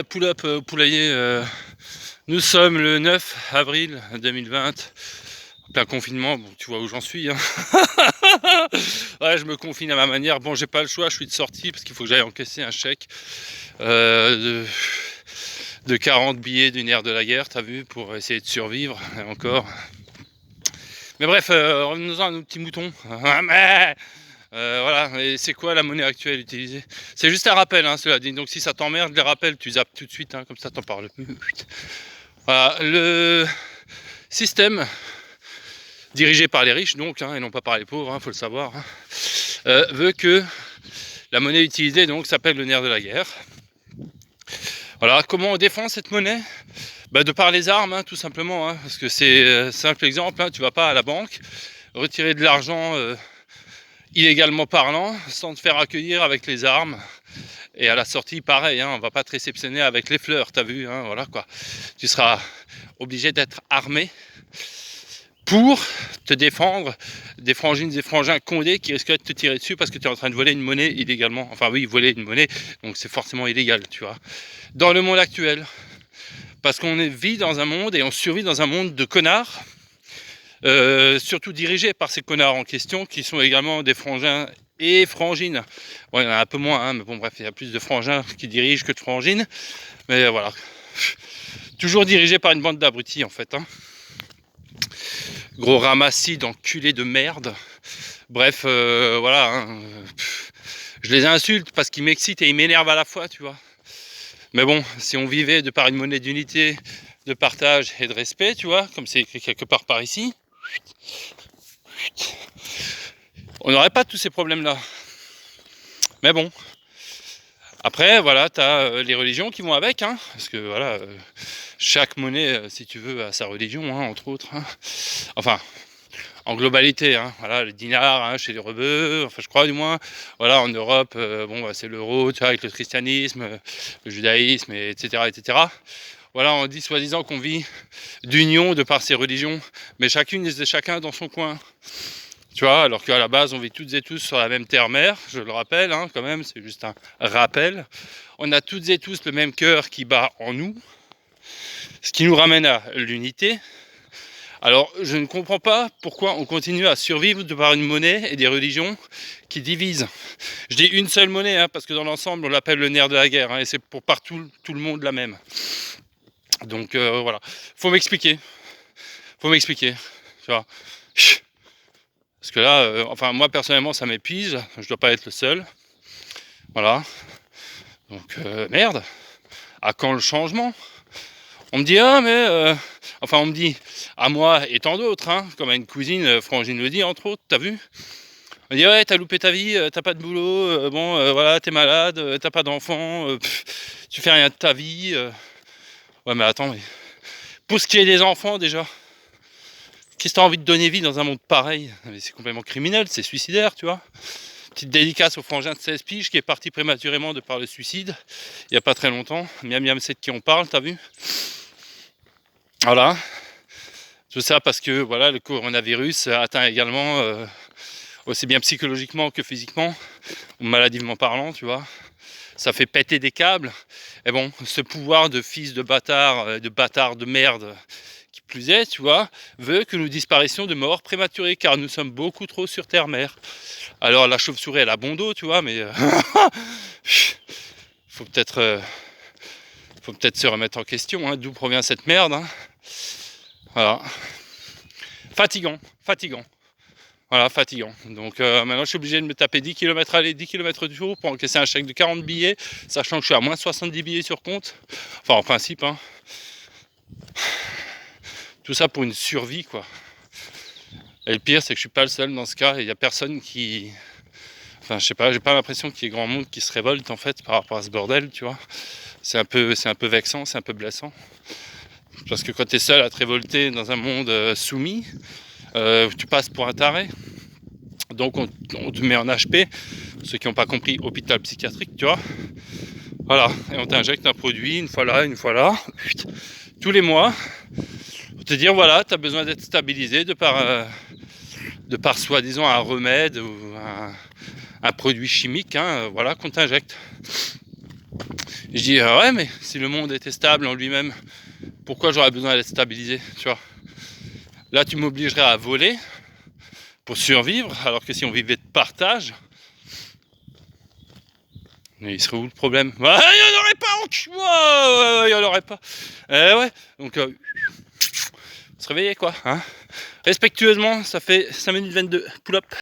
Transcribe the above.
Pull-up poulailler, nous sommes le 9 avril 2020, plein confinement, bon, tu vois où j'en suis, hein. Ouais, je me confine à ma manière, bon j'ai pas le choix, je suis de sortie parce qu'il faut que j'aille encaisser un chèque de 40 billets d'une ère de la guerre, t'as vu, pour essayer de survivre, et encore. Mais bref, revenons-en à nos petits moutons. Voilà, et c'est quoi la monnaie actuelle utilisée? C'est juste un rappel, hein, cela dit. Donc si ça t'emmerde, les rappels, tu zappes tout de suite, hein, comme ça t'en parles plus. Voilà, le système dirigé par les riches, donc, hein, et non pas par les pauvres, faut le savoir, veut que la monnaie utilisée donc s'appelle le nerf de la guerre. Voilà, comment on défend cette monnaie? De par les armes, tout simplement, parce que c'est simple exemple, tu vas pas à la banque retirer de l'argent illégalement parlant, sans te faire accueillir avec les armes. Et à la sortie, pareil, on va pas te réceptionner avec les fleurs, t'as vu, voilà quoi. Tu seras obligé d'être armé pour te défendre des frangines et frangins condés qui risqueraient de te tirer dessus parce que tu es en train de voler une monnaie illégalement. Enfin oui, voler une monnaie, donc c'est forcément illégal, tu vois. Dans le monde actuel, parce qu'on vit dans un monde et on survit dans un monde de connards, surtout dirigés par ces connards en question qui sont également des frangins et frangines. Bon, il y en a un peu moins, mais bon bref, il y a plus de frangins qui dirigent que de frangines. Mais voilà. Toujours dirigé par une bande d'abrutis en fait. Gros ramassis d'enculés de merde. Bref, voilà. Je les insulte parce qu'ils m'excitent et ils m'énervent à la fois, tu vois. Mais bon, si on vivait de par une monnaie d'unité, de partage et de respect, tu vois, comme c'est écrit quelque part par ici, on n'aurait pas tous ces problèmes-là. Mais bon. Après, voilà, t'as les religions qui vont avec, parce que voilà, chaque monnaie, si tu veux, a sa religion, entre autres. Enfin, en globalité, voilà, le dinar chez les rebeux, enfin je crois du moins, voilà, en Europe, c'est l'euro, tu vois, avec le christianisme, le judaïsme, etc., etc. Voilà, on dit soi-disant qu'on vit d'union de par ces religions, mais chacune et chacun dans son coin. Tu vois, alors qu'à la base, on vit toutes et tous sur la même terre-mère, je le rappelle, quand même, c'est juste un rappel. On a toutes et tous le même cœur qui bat en nous, ce qui nous ramène à l'unité. Alors, je ne comprends pas pourquoi on continue à survivre de par une monnaie et des religions qui divisent. Je dis une seule monnaie, parce que dans l'ensemble, on l'appelle le nerf de la guerre, et c'est pour partout tout le monde la même. Donc, voilà. Faut m'expliquer, tu vois. Parce que là, moi personnellement, ça m'épuise. Je dois pas être le seul. Voilà. Donc, merde. À quand le changement? On me dit, on me dit, à moi et tant d'autres, comme à une cousine, Frangine le dit, entre autres, t'as vu? On me dit, ouais, t'as loupé ta vie, t'as pas de boulot, voilà, t'es malade, t'as pas d'enfant, tu fais rien de ta vie. Ouais, mais attends, pour ce qui est des enfants, déjà, qu'est-ce que t'as envie de donner vie dans un monde pareil? C'est complètement criminel, c'est suicidaire, tu vois. Petite dédicace au frangin de 16 piges qui est parti prématurément de par le suicide, il n'y a pas très longtemps. Miam Miam, c'est de qui on parle, t'as vu? Voilà. Tout ça parce que voilà, le coronavirus atteint également, aussi bien psychologiquement que physiquement, ou maladivement parlant, tu vois. Ça fait péter des câbles. Et bon, ce pouvoir de fils de bâtard de merde, qui plus est, tu vois, veut que nous disparaissions de mort prématurée, car nous sommes beaucoup trop sur terre-mère. Alors la chauve-souris, elle a bon dos, tu vois, mais faut peut-être se remettre en question, d'où provient cette merde. Voilà. Fatigant. Voilà, fatigant. Donc maintenant, je suis obligé de me taper 10 km aller, 10 km du jour pour encaisser un chèque de 40 billets, sachant que je suis à moins 70 billets sur compte. Enfin, en principe, Tout ça pour une survie, quoi. Et le pire, c'est que je suis pas le seul dans ce cas. Il y a personne qui... Enfin, je sais pas, j'ai pas l'impression qu'il y ait grand monde qui se révolte, en fait, par rapport à ce bordel, tu vois. C'est un peu vexant, c'est un peu blessant. Parce que quand tu es seul à te révolter dans un monde soumis, tu passes pour un taré. Donc on te met en HP, ceux qui n'ont pas compris, hôpital psychiatrique, tu vois. Voilà, et on t'injecte un produit une fois là, tous les mois, pour te dire voilà, tu as besoin d'être stabilisé de par soi-disant un remède ou un produit chimique, voilà, qu'on t'injecte. Je dis ouais, mais si le monde était stable en lui-même, pourquoi j'aurais besoin d'être stabilisé, tu vois? Là, tu m'obligerais à voler pour survivre, alors que si on vivait de partage, mais il serait où le problème? Il n'y en aurait pas, il n'y en aurait pas. Ouais, donc se réveiller quoi, hein. Respectueusement, ça fait 5 minutes 22, pull up.